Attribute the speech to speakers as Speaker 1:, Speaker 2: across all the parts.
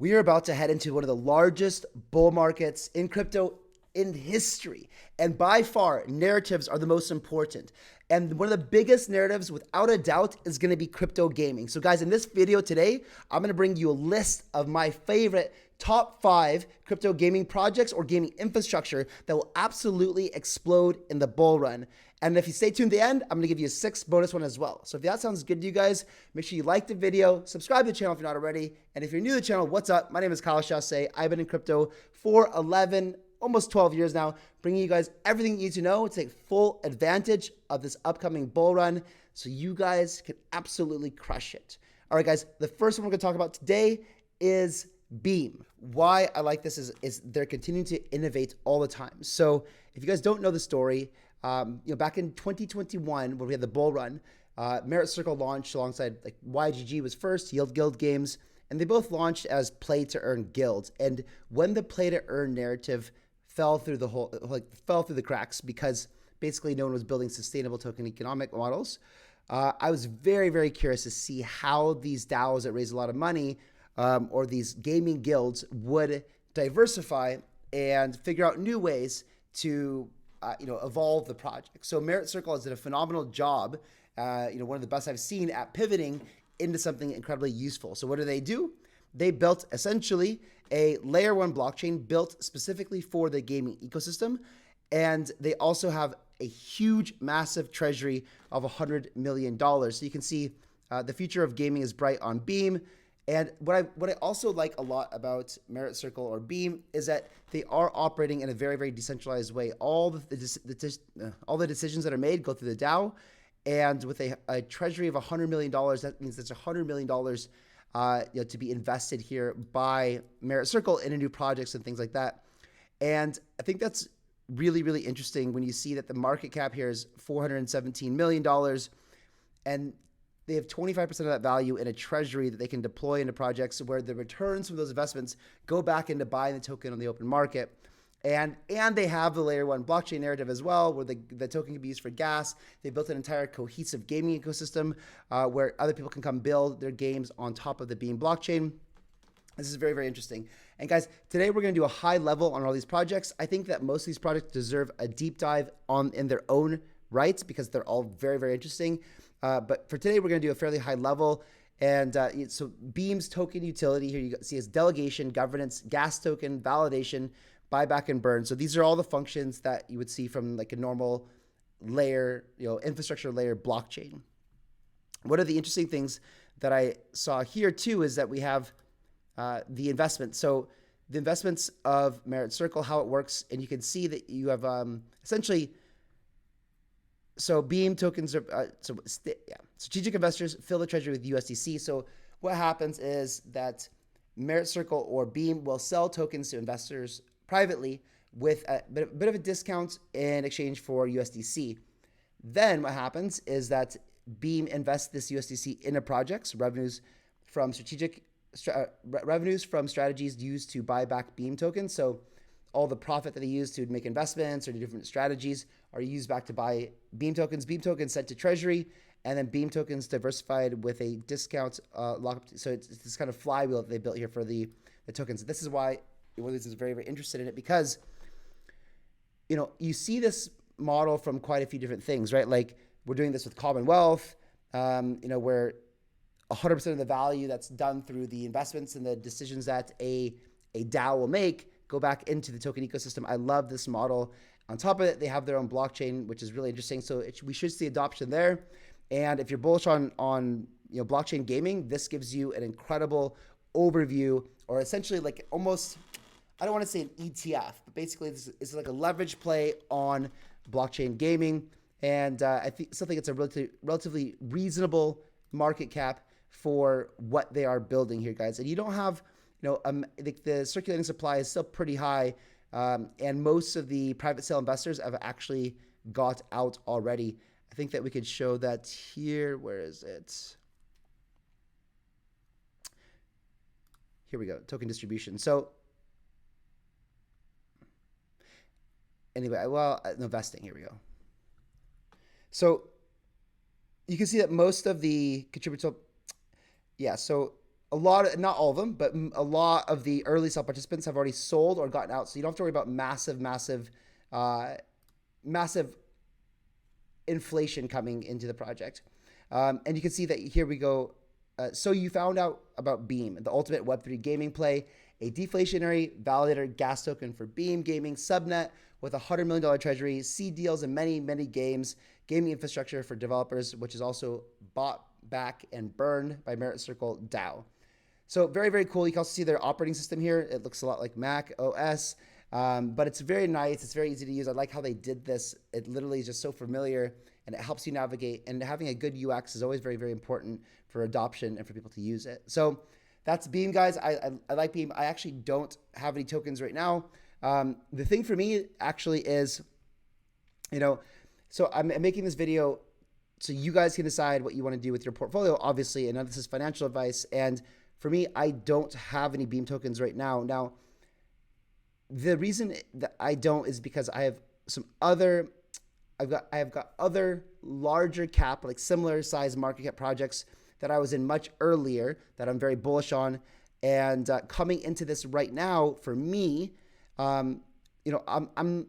Speaker 1: We are about to head into one of the largest bull markets in crypto in history. And by far, narratives are the most important. And one of the biggest narratives, without a doubt, is going to be crypto gaming. So guys, in this video today, I'm going to bring you a list of my favorite top 5 crypto gaming projects or gaming infrastructure that will absolutely explode in the bull run. And if you stay tuned to the end, I'm going to give you a 6th bonus one as well. So if that sounds good to you guys, make sure you like the video, subscribe to the channel if you're not already. And if you're new to the channel, what's up? My name is Kyle Chasse. I've been in crypto for 11, almost 12 years now, bringing you guys everything you need to know to take full advantage of this upcoming bull run so you guys can absolutely crush it. All right, guys, the first one we're going to talk about today is Beam. Why I like this is they're continuing to innovate all the time. So if you guys don't know the story, back in 2021 when we had the bull run, Merit Circle launched alongside like YGG was first, Yield Guild Games, and they both launched as play to earn guilds. And when the play to earn narrative fell through the cracks because basically no one was building sustainable token economic models, I was very, very curious to see how these DAOs that raise a lot of money or these gaming guilds would diversify and figure out new ways to evolve the project. So Merit Circle has done a phenomenal job, one of the best I've seen at pivoting into something incredibly useful. So what do? They built essentially a layer 1 blockchain built specifically for the gaming ecosystem. And they also have a huge, massive treasury of $100 million. So you can see the future of gaming is bright on Beam. And what I also like a lot about Merit Circle or Beam is that they are operating in a very, very decentralized way. All the decisions that are made go through the DAO, and with a treasury of $100 million, that means that's $100 million to be invested here by Merit Circle into new projects and things like that. And I think that's really, really interesting when you see that the market cap here is $417 million, and they have 25% of that value in a treasury that they can deploy into projects where the returns from those investments go back into buying the token on the open market. And they have the layer 1 blockchain narrative as well, where the token can be used for gas. They built an entire cohesive gaming ecosystem where other people can come build their games on top of the Beam blockchain. This is very, very interesting. And guys, today we're going to do a high level on all these projects. I think that most of these projects deserve a deep dive in their own rights because they're all very, very interesting. But for today, we're going to do a fairly high level. And so Beam's token utility here, you see is delegation, governance, gas token, validation, buyback, and burn. So these are all the functions that you would see from like a normal layer, infrastructure layer blockchain. One of the interesting things that I saw here too is that we have the investment. So the investments of Merit Circle, how it works, and you can see that you have essentially. So Beam tokens are strategic investors fill the treasury with USDC. So what happens is that Merit Circle or Beam will sell tokens to investors privately with a bit of a discount in exchange for USDC. Then what happens is that Beam invests this USDC into projects, revenues from strategies used to buy back Beam tokens. So all the profit that they use to make investments or different strategies are used back to buy Beam tokens. Beam tokens sent to treasury, and then Beam tokens diversified with a discount lockup. So it's this kind of flywheel that they built here for the tokens. This is why Williams is very, very interested in it because, you see this model from quite a few different things, right? Like we're doing this with Commonwealth, where 100% of the value that's done through the investments and the decisions that a DAO will make go back into the token ecosystem. I love this model. On top of it, they have their own blockchain, which is really interesting. So we should see adoption there. And if you're bullish on blockchain gaming, this gives you an incredible overview, or essentially like almost, I don't want to say an ETF, but basically this is like a leverage play on blockchain gaming. And I still think it's a relatively reasonable market cap for what they are building here, guys. And you don't have the circulating supply is still pretty high, and most of the private sale investors have actually got out already. I think that we could show that here. Where is it? Here we go, token distribution. So anyway, no, vesting, here we go. So you can see that most of the contributors, so a lot of, not all of them, but a lot of the early sale participants have already sold or gotten out. So you don't have to worry about massive inflation coming into the project. And you can see that here we go. So you found out about Beam, the ultimate Web3 gaming play, a deflationary validator gas token for Beam Gaming subnet with $100 million treasury, seed deals, and many, many games, gaming infrastructure for developers, which is also bought back and burned by Merit Circle DAO. So very, very cool. You can also see their operating system here. It looks a lot like Mac OS, but it's very nice. It's very easy to use. I like how they did this. It literally is just so familiar, and it helps you navigate. And having a good UX is always very, very important for adoption and for people to use it. So that's Beam, guys. I like Beam. I actually don't have any tokens right now. The thing for me actually is, so I'm making this video so you guys can decide what you want to do with your portfolio, obviously, and none of this is financial advice. And for me, I don't have any Beam tokens right now. Now, the reason that I don't is because I have I've got other larger cap, like similar size market cap projects that I was in much earlier that I'm very bullish on. And coming into this right now, for me, I'm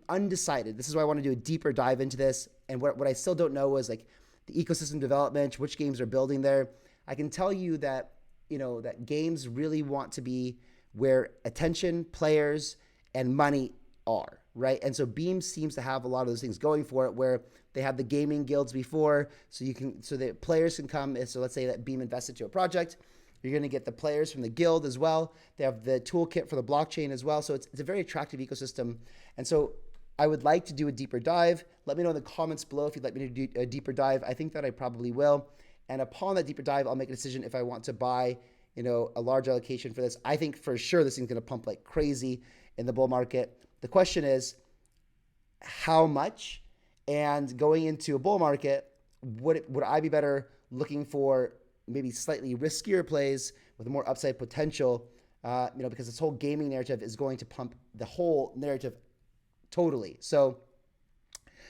Speaker 1: undecided. This is why I want to do a deeper dive into this. And what I still don't know is like the ecosystem development, which games are building there. I can tell you that, that games really want to be where attention, players, and money are, right? And so Beam seems to have a lot of those things going for it, where they have the gaming guilds before, so the players can come. So let's say that Beam invested to a project. You're going to get the players from the guild as well. They have the toolkit for the blockchain as well. So it's a very attractive ecosystem. And so I would like to do a deeper dive. Let me know in the comments below if you'd like me to do a deeper dive. I think that I probably will. And upon that deeper dive, I'll make a decision if I want to buy, a large allocation for this. I think for sure this thing's going to pump like crazy in the bull market. The question is how much? And going into a bull market, would I be better looking for maybe slightly riskier plays with more upside potential, because this whole gaming narrative is going to pump the whole narrative totally. So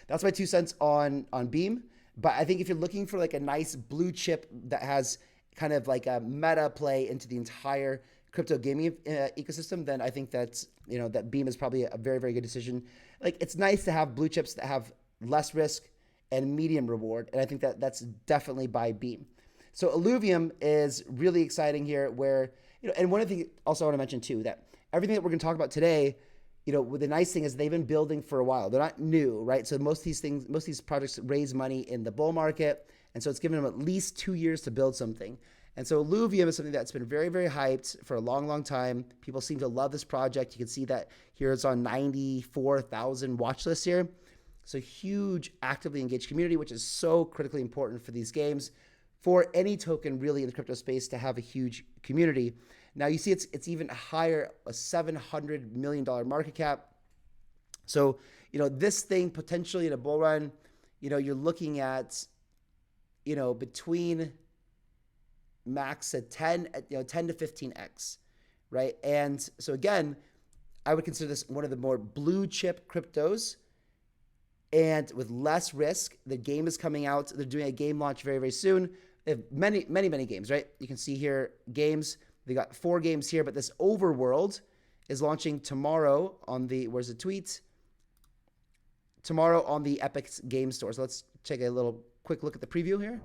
Speaker 1: that's my 2 cents on Beam. But I think if you're looking for like a nice blue chip that has kind of like a meta play into the entire crypto gaming ecosystem, then I think that's, that Beam is probably a very, very good decision. Like, it's nice to have blue chips that have less risk and medium reward. And I think that that's definitely by Beam. So Illuvium is really exciting here, where, and one of the things also I want to mention too, that everything that we're going to talk about today, the nice thing is they've been building for a while. They're not new, right? So most of these projects raise money in the bull market. And so it's given them at least 2 years to build something. And so Illuvium is something that's been very, very hyped for a long, long time. People seem to love this project. You can see that here it's on 94,000 watch lists here. So huge, actively engaged community, which is so critically important for these games, for any token really in the crypto space to have a huge community. Now you see it's even higher, a $700 million market cap. So, this thing potentially in a bull run, you're looking at, between max at 10 to 15x, right? And so again, I would consider this one of the more blue chip cryptos, and with less risk. The game is coming out. They're doing a game launch very, very soon. They have many, many, many games, right? You can see here games. They got 4 games here, but this Overworld is launching tomorrow on the, where's the tweet? Tomorrow on the Epic Game Store. So let's take a quick look at the preview here.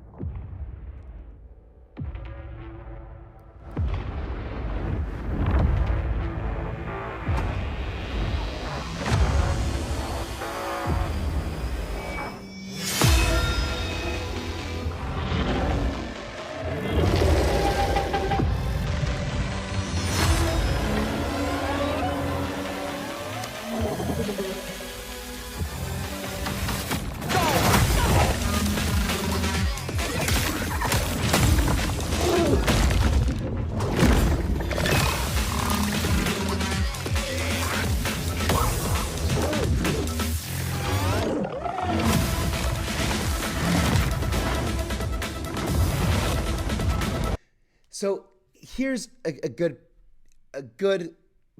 Speaker 1: So here's a good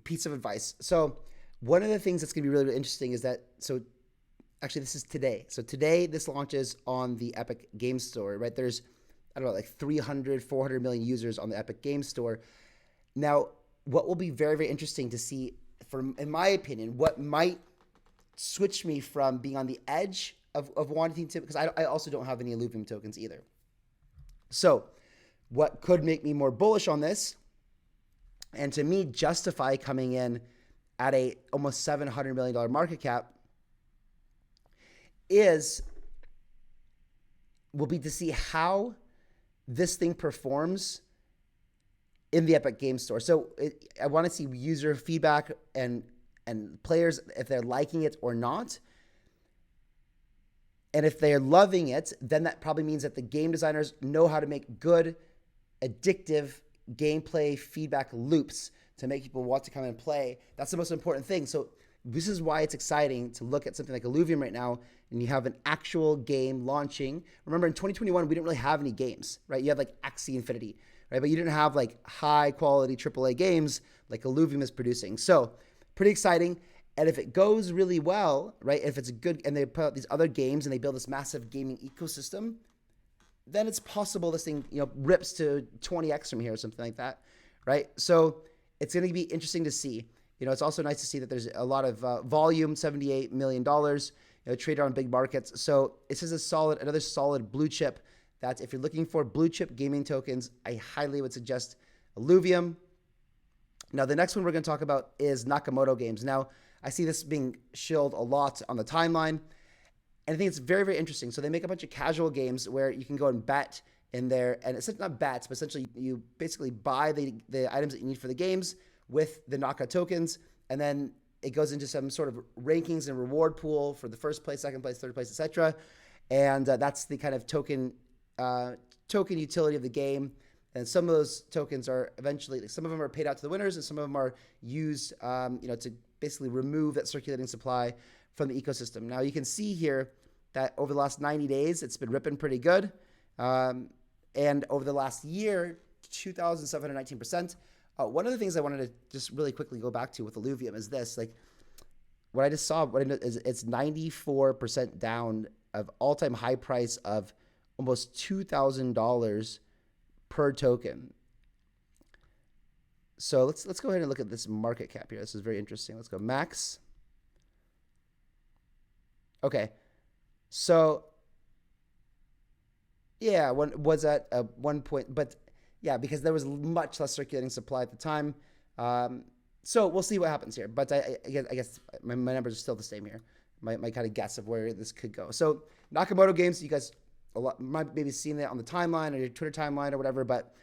Speaker 1: piece of advice. So one of the things that's going to be really, really interesting is that, so actually this is today. So today this launches on the Epic Game Store, right? There's I don't know, like 300, 400 million users on the Epic Games Store. Now, what will be very, very interesting to see, in my opinion, what might switch me from being on the edge of wanting to, because I also don't have any Illuvium tokens either. So what could make me more bullish on this, and to me justify coming in at a almost $700 million market cap, will be to see how this thing performs in the Epic Games Store. So I want to see user feedback and players, if they're liking it or not. And if they're loving it, then that probably means that the game designers know how to make good, addictive gameplay feedback loops to make people want to come and play. That's the most important thing. So this is why it's exciting to look at something like Illuvium right now, and you have an actual game launching. Remember, in 2021, we didn't really have any games, right? You had like Axie Infinity, right? But you didn't have like high quality AAA games like Illuvium is producing. So pretty exciting. And if it goes really well, right? If it's good, and they put out these other games and they build this massive gaming ecosystem, then it's possible this thing, rips to 20x from here or something like that, right? So it's going to be interesting to see. It's also nice to see that there's a lot of volume, $78 million, traded on big markets. So this is another solid blue chip that if you're looking for blue chip gaming tokens, I highly would suggest Illuvium. Now, the next one we're going to talk about is Nakamoto games. Now, I see this being shilled a lot on the timeline, and I think it's very, very interesting. So they make a bunch of casual games where you can go and bet in there, and it's not bets, but essentially you basically buy the items that you need for the games with the Naka tokens, and then it goes into some sort of rankings and reward pool for the first place, second place, third place, etc. And that's the kind of token utility of the game. And some of those tokens are eventually, some of them are paid out to the winners, and some of them are used, to basically remove that circulating supply from the ecosystem. Now you can see here that over the last 90 days, it's been ripping pretty good. And over the last year, 2,719%. One of the things I wanted to just really quickly go back to with Illuvium is this, like what I just saw, it's 94% down of all-time high price of almost $2,000 per token. So let's go ahead and look at this market cap here. This is very interesting. Let's go max. Okay. So yeah, one was at 1 point, but yeah, because there was much less circulating supply at the time. So we'll see what happens here. But I guess my numbers are still the same here. My kind of guess of where this could go. So Nakamoto games, you guys might maybe seen that on the timeline or your Twitter timeline or whatever, but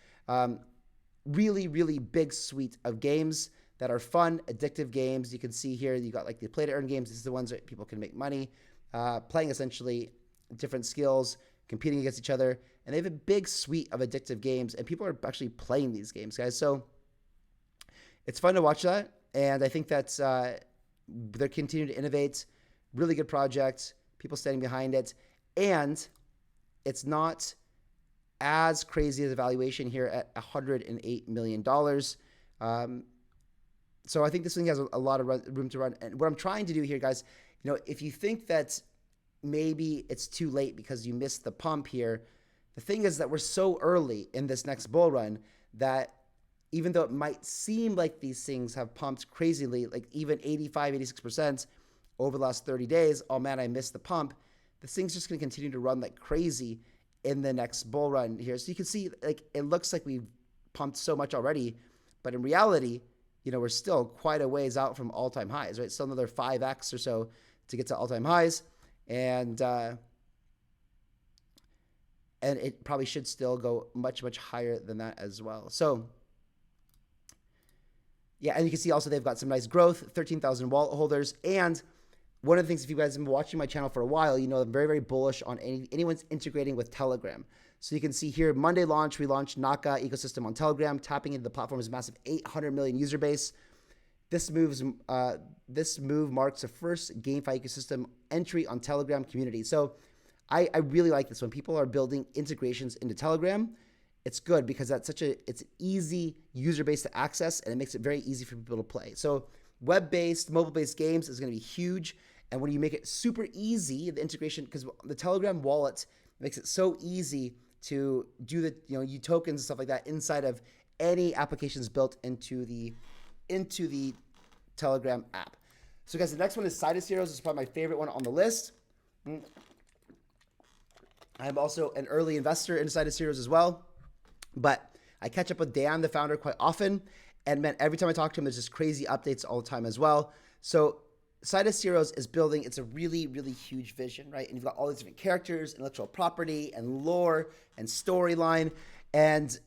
Speaker 1: really, really big suite of games that are fun, addictive games. You can see here, you got like the play to earn games. These are the ones that people can make money, playing essentially different skills, competing against each other. And they have a big suite of addictive games, and people are actually playing these games, guys. So it's fun to watch that. And I think that's, they're continuing to innovate. Really good project, people standing behind it. And it's not as crazy as a valuation here at $108 million. So I think this thing has a lot of room to run. And what I'm trying to do here, guys, if you think that maybe it's too late because you missed the pump here, the thing is that we're so early in this next bull run that even though it might seem like these things have pumped crazily, like even 85, 86% over the last 30 days, oh man, I missed the pump. This thing's just going to continue to run like crazy in the next bull run here. So you can see, like, it looks like we've pumped so much already, but in reality, we're still quite a ways out from all-time highs, right? Still another 5x or so to get to all-time highs. And it probably should still go much, much higher than that as well. So yeah, and you can see also they've got some nice growth, 13,000 wallet holders. And one of the things, if you guys have been watching my channel for a while, I'm very, very bullish on anyone's integrating with Telegram. So you can see here, Monday launch, we launched Naka ecosystem on Telegram, tapping into the platform's massive 800 million user base. This move marks the first GameFi ecosystem entry on Telegram community. So I really like this. When people are building integrations into Telegram, it's good because it's an easy user base to access, and it makes it very easy for people to play. So web-based, mobile-based games is going to be huge. And when you make it super easy, the integration, because the Telegram wallet makes it so easy to do the you tokens and stuff like that inside of any applications built into the Telegram app. So guys, the next one is Sidus Heroes. This is probably my favorite one on the list. I'm also an early investor in Sidus Heroes as well, but I catch up with Dan, the founder, quite often, and man, every time I talk to him, there's just crazy updates all the time as well. So Sidus Heroes is building, it's a really, really huge vision, right? And you've got all these different characters, intellectual property, and lore, and storyline. And,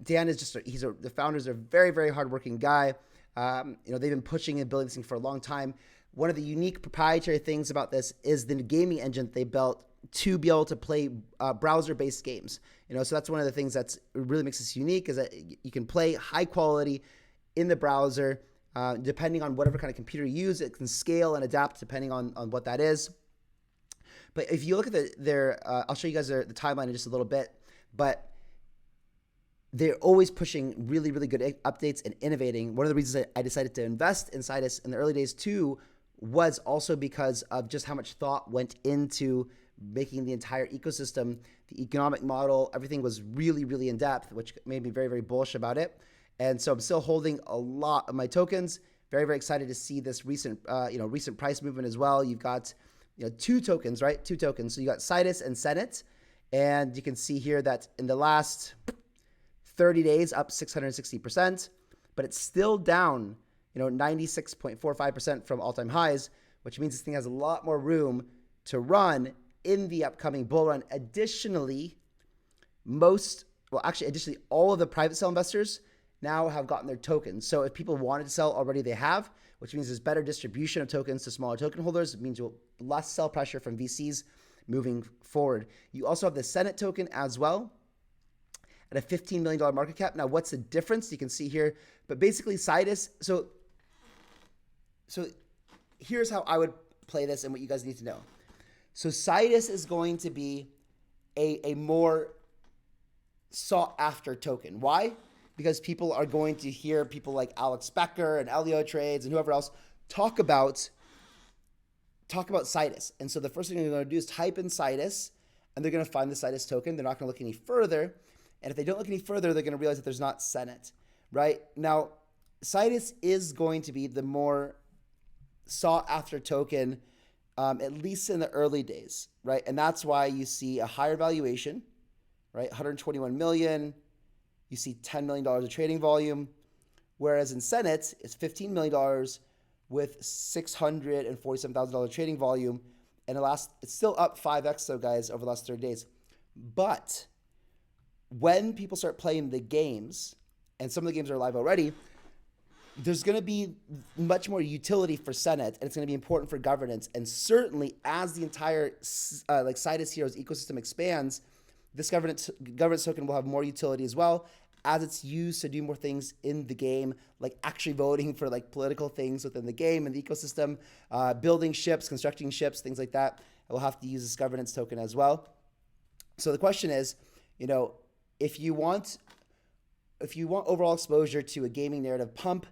Speaker 1: Dan is just, the founders are a very, very hardworking guy. They've been pushing and building this thing for a long time. One of the unique proprietary things about this is the gaming engine they built to be able to play browser-based games. So that's one of the things that's really makes this unique, is that you can play high quality in the browser. Depending on whatever kind of computer you use, it can scale and adapt depending on what that is. But if you look at their I'll show you guys the timeline in just a little bit, but they're always pushing really, really good updates and innovating. One of the reasons I decided to invest in Sidus in the early days too was also because of just how much thought went into making the entire ecosystem, the economic model, everything was really, really in depth, which made me very, very bullish about it. And so I'm still holding a lot of my tokens. Very, very excited to see this recent price movement as well. You've got, two tokens, right? Two tokens. So you got Sidus and Senate. And you can see here that in the last 30 days, up 660%, but it's still down, 96.45% from all-time highs, which means this thing has a lot more room to run in the upcoming bull run. Additionally, all of the private sale investors now have gotten their tokens. So if people wanted to sell already, they have, which means there's better distribution of tokens to smaller token holders. It means you'll less sell pressure from VCs moving forward. You also have the Senate token as well at a $15 million market cap. Now, what's the difference? You can see here, but basically Sidus. So here's how I would play this and what you guys need to know. So Sidus is going to be a more sought after token. Why? Because people are going to hear people like Alex Becker and Elio Trades and whoever else talk about Sidus. And so the first thing they're going to do is type in Sidus, and they're going to find the Sidus token. They're not going to look any further. And if they don't look any further, they're going to realize that there's not Senate, right? Now, Sidus is going to be the more sought after token, at least in the early days, right? And that's why you see a higher valuation, right? 121 million. You see $10 million of trading volume, whereas in Senate, it's $15 million with $647,000 trading volume. And it's still up 5x though, guys, over the last 30 days. But when people start playing the games, and some of the games are live already, there's going to be much more utility for Senate, and it's going to be important for governance. And certainly as the entire Sidus Heroes ecosystem expands, this governance token will have more utility as well, as it's used to do more things in the game, like actually voting for political things within the game and the ecosystem, building ships, constructing ships, things like that. We'll have to use this governance token as well. So the question is, if you want overall exposure to a gaming narrative pump,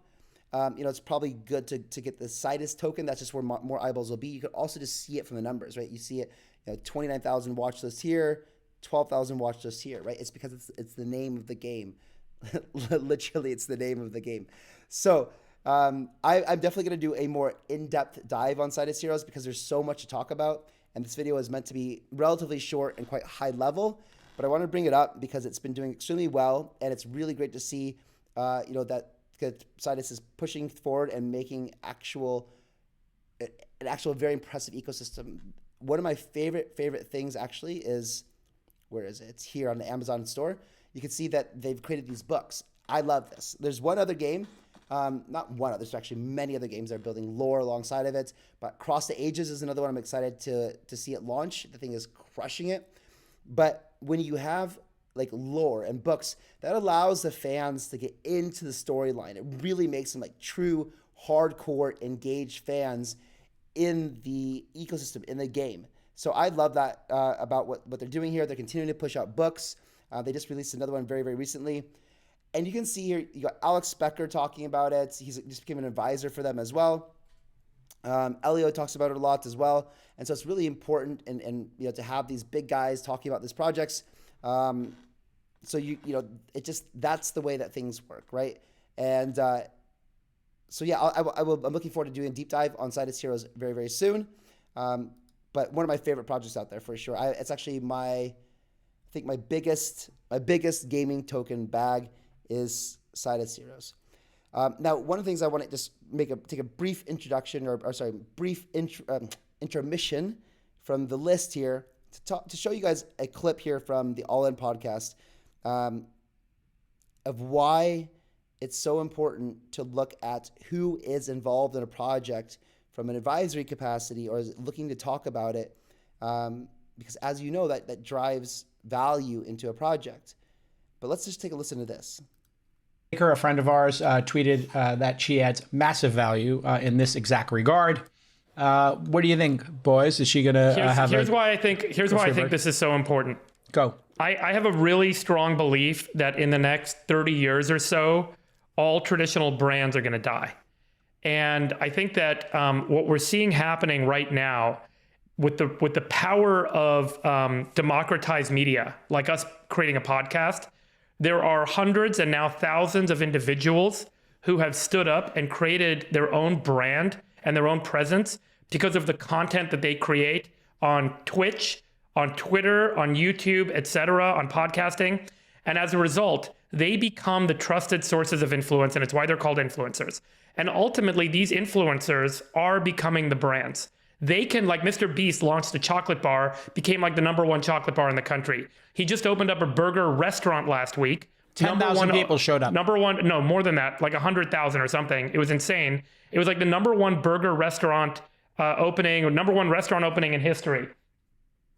Speaker 1: it's probably good to get the Sidus token. That's just where more eyeballs will be. You could also just see it from the numbers, right? You see it, 29,000 watch lists here, 12,000 watch lists here, right? It's because it's the name of the game. Literally, it's the name of the game. So I'm definitely going to do a more in-depth dive on Sidus Heroes because there's so much to talk about. And this video is meant to be relatively short and quite high level. But I want to bring it up because it's been doing extremely well. And it's really great to see, that Sidus is pushing forward and making an actual very impressive ecosystem. One of my favorite things actually is, where is it? It's here on the Amazon store. You can see that they've created these books. I love this. There's one other game, not one other, there's actually many other games that are building lore alongside of it, but Cross the Ages is another one I'm excited to see it launch. The thing is crushing it. But when you have lore and books, that allows the fans to get into the storyline. It really makes them true, hardcore, engaged fans in the ecosystem, in the game. So I love that about what they're doing here. They're continuing to push out books. They just released another one very, very recently. And you can see here, you got Alex Becker talking about it. He's just became an advisor for them as well. Elio talks about it a lot as well. And so it's really important and to have these big guys talking about these projects. So it just, that's the way that things work, right? And so yeah, I'm looking forward to doing a deep dive on Sidus Heroes very, very soon. But one of my favorite projects out there for sure. It's actually I think my biggest gaming token bag is Sidus Heroes. Now, one of the things I want to just take a brief introduction, intermission from the list here to show you guys a clip here from the All In podcast of why it's so important to look at who is involved in a project from an advisory capacity or is looking to talk about it, because as you know, that drives value into a project. But let's just take a listen to this.
Speaker 2: A friend of ours tweeted that she adds massive value in this exact regard. What do you think, boys? Is she going to have?
Speaker 3: Here's why I think this is so important.
Speaker 2: Go.
Speaker 3: I have a really strong belief that in the next 30 years or so, all traditional brands are going to die. And I think that what we're seeing happening right now with the power of democratized media, like us creating a podcast, there are hundreds and now thousands of individuals who have stood up and created their own brand and their own presence because of the content that they create on Twitch, on Twitter, on YouTube, etc., on podcasting. And as a result, they become the trusted sources of influence, and it's why they're called influencers. And ultimately, these influencers are becoming the brands. They can, like Mr. Beast launched a chocolate bar, became like the #1 chocolate bar in the country. He just opened up a burger restaurant last week.
Speaker 2: 10,000 people showed up.
Speaker 3: #1, no, more than that, like 100,000 or something. It was insane. It was like the #1 burger restaurant opening, or #1 restaurant opening in history.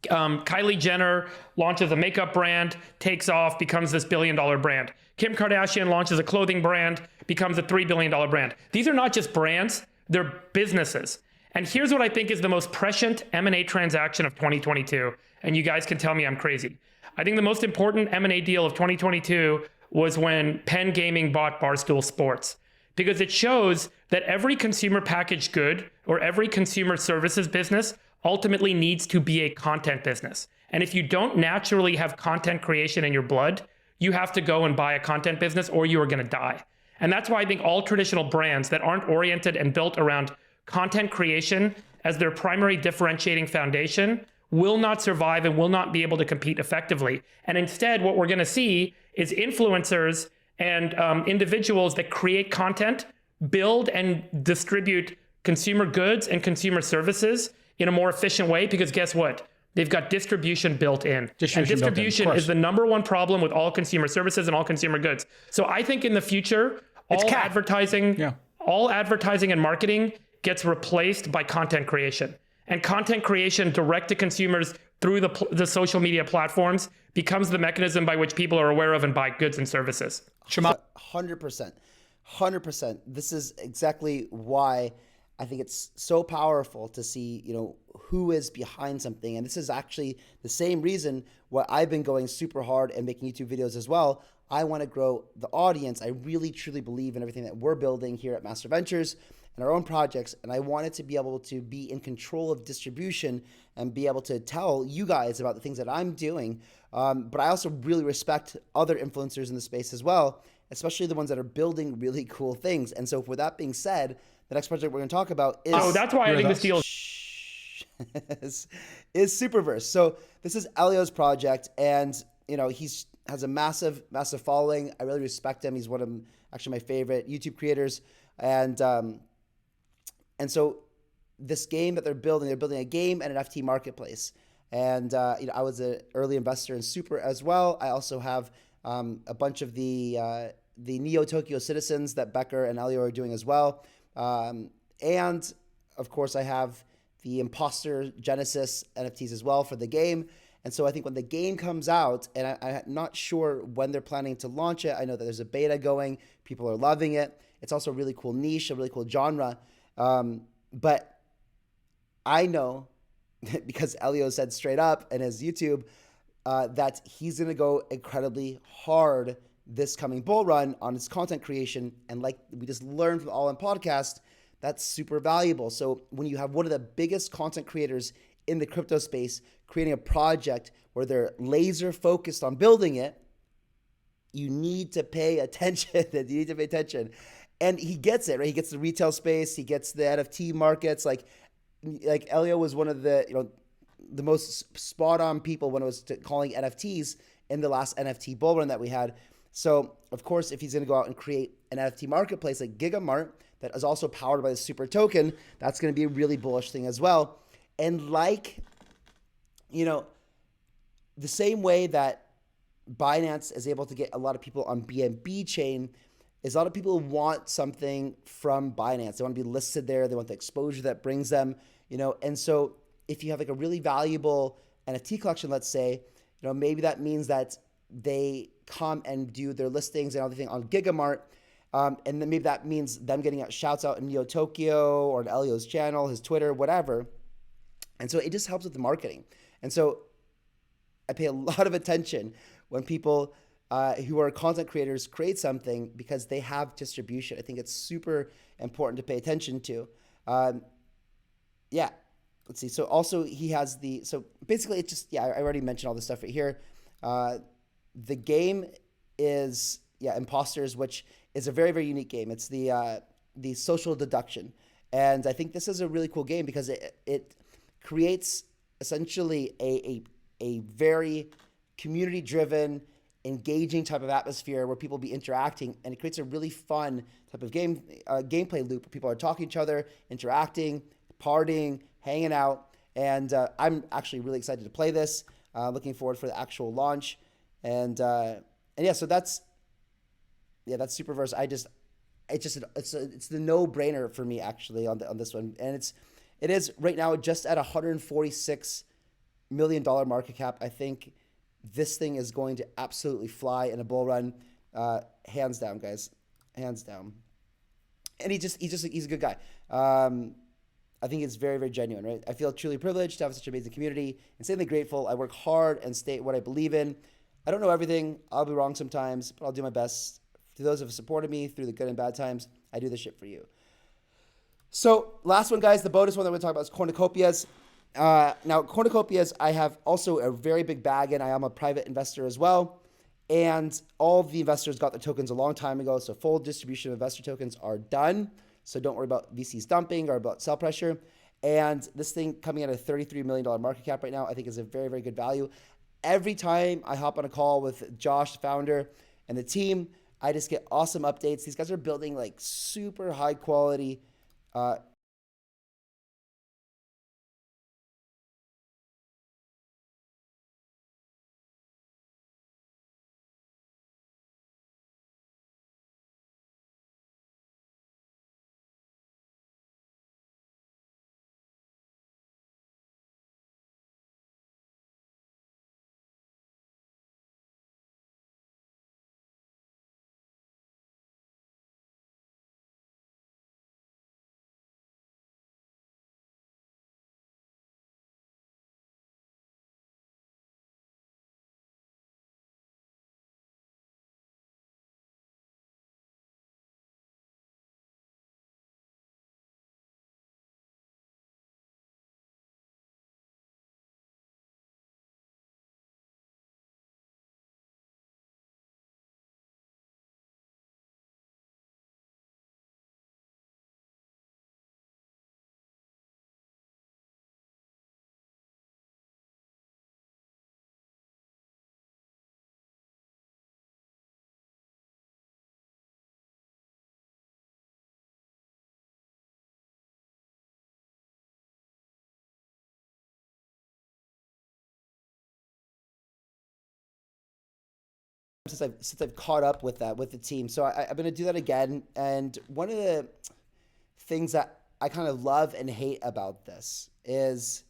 Speaker 3: Kylie Jenner launches a makeup brand, takes off, becomes this $1 billion brand. Kim Kardashian launches a clothing brand, becomes a $3 billion brand. These are not just brands, they're businesses. And here's what I think is the most prescient M&A transaction of 2022. And you guys can tell me I'm crazy. I think the most important M&A deal of 2022 was when Penn Gaming bought Barstool Sports, because it shows that every consumer packaged good or every consumer services business ultimately needs to be a content business. And if you don't naturally have content creation in your blood, you have to go and buy a content business or you are going to die. And that's why I think all traditional brands that aren't oriented and built around content creation as their primary differentiating foundation will not survive and will not be able to compete effectively. And instead, what we're going to see is influencers and individuals that create content, build and distribute consumer goods and consumer services in a more efficient way, because guess what? They've got distribution built in. Distribution is the #1 problem with all consumer services and all consumer goods. So I think in the future, all advertising and marketing gets replaced by content creation. And content creation direct to consumers through the social media platforms becomes the mechanism by which people are aware of and buy goods and services.
Speaker 1: 100%. This is exactly why I think it's so powerful to see, who is behind something. And this is actually the same reason why I've been going super hard and making YouTube videos as well. I want to grow the audience. I really, truly believe in everything that we're building here at Master Ventures and our own projects. And I wanted to be able to be in control of distribution and be able to tell you guys about the things that I'm doing. But I also really respect other influencers in the space as well, especially the ones that are building really cool things. And so with that being said, the next project we're going to talk about is...
Speaker 3: Oh, that's why I think this deal
Speaker 1: is Superverse. So this is Elio's project, and he's has a massive following. I really respect him. He's one of actually my favorite YouTube creators. And so this game that they're building a game and an NFT marketplace. And I was an early investor in Super as well. I also have a bunch of the Neo Tokyo Citizens that Becker and Elio are doing as well. And of course I have the Imposter Genesis NFTs as well for the game. And so I think when the game comes out, and I'm not sure when they're planning to launch it, I know that there's a beta going, people are loving it. It's also a really cool niche, a really cool genre. But I know because Elio said straight up in his YouTube that he's going to go incredibly hard this coming bull run on his content creation. And like we just learned from the All In podcast, that's super valuable. So when you have one of the biggest content creators in the crypto space creating a project where they're laser focused on building it, you need to pay attention. You need to pay attention. And he gets it, right? He gets the retail space. He gets the NFT markets. Like Elio was one of the, the most spot on people when it was calling NFTs in the last NFT bull run that we had. So of course, if he's going to go out and create an NFT marketplace like Gigamart that is also powered by the super token, that's going to be a really bullish thing as well. And the same way that Binance is able to get a lot of people on BNB chain, is a lot of people want something from Binance. They want to be listed there. They want the exposure that brings them, and so if you have like a really valuable NFT collection, let's say, maybe that means that they come and do their listings and everything on Gigamart. And then maybe that means them getting shouts out in Neo Tokyo or in Elio's channel, his Twitter, whatever. And so it just helps with the marketing. And so I pay a lot of attention when people who are content creators create something because they have distribution. I think it's super important to pay attention to. Let's see. So also he has so basically it's just, I already mentioned all this stuff right here. The game is, Imposters, which is a very, very unique game. It's the social deduction. And I think this is a really cool game because it creates essentially a very community-driven, engaging type of atmosphere where people be interacting, and it creates a really fun type of gameplay loop where people are talking to each other, interacting, partying, hanging out, and I'm actually really excited to play this. Looking forward for the actual launch, so that's Superverse. It's the no-brainer for me actually on this one, and it is right now just at $146 million market cap. I think this thing is going to absolutely fly in a bull run, hands down, guys, hands down. And he's a good guy. I think it's very, very genuine, right? I feel truly privileged to have such an amazing community, insanely grateful. I work hard and state what I believe in. I don't know everything. I'll be wrong sometimes, but I'll do my best. To those who have supported me through the good and bad times, I do this shit for you. So last one, guys, the bonus one that we're going to talk about is Cornucopias. Now, Cornucopias, I have also a very big bag in. I am a private investor as well. And all of the investors got their tokens a long time ago. So full distribution of investor tokens are done. So don't worry about VCs dumping or about sell pressure. And this thing coming at a $33 million market cap right now, I think is a very, very good value. Every time I hop on a call with Josh, the founder, and the team, I just get awesome updates. These guys are building like super high quality since I've caught up with that with the team. So I'm going to do that again. And one of the things that I kind of love and hate about this is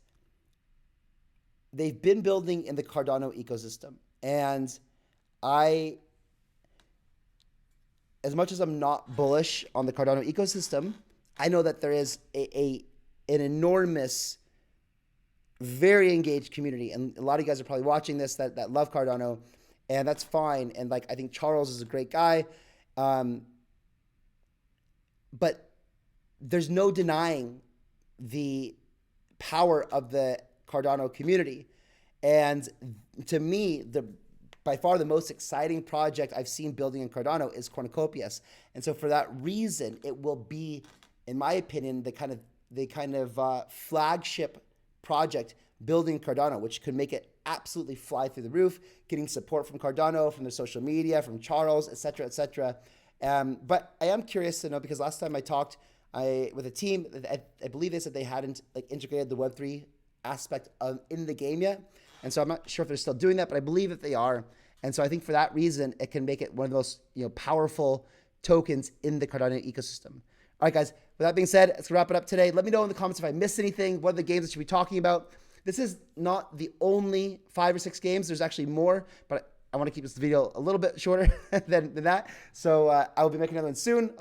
Speaker 1: they've been building in the Cardano ecosystem. And as much as I'm not bullish on the Cardano ecosystem, I know that there is an enormous, very engaged community. And a lot of you guys are probably watching this that love Cardano. And that's fine. And I think Charles is a great guy. But there's no denying the power of the Cardano community. And to me, by far the most exciting project I've seen building in Cardano is Cornucopias. And so for that reason, it will be, in my opinion, the kind of flagship project building Cardano, which could make it absolutely fly through the roof, getting support from Cardano, from their social media, from Charles, et cetera, et cetera. But I am curious to know, because last time I talked with a team, I believe they said they hadn't integrated the Web3 aspect in the game yet. And so I'm not sure if they're still doing that, but I believe that they are. And so I think for that reason, it can make it one of the most powerful tokens in the Cardano ecosystem. All right, guys, with that being said, let's wrap it up today. Let me know in the comments if I missed anything. What are the games that should be talking about? This is not the only 5 or 6 games. There's actually more, but I want to keep this video a little bit shorter than that. So I will be making another one soon.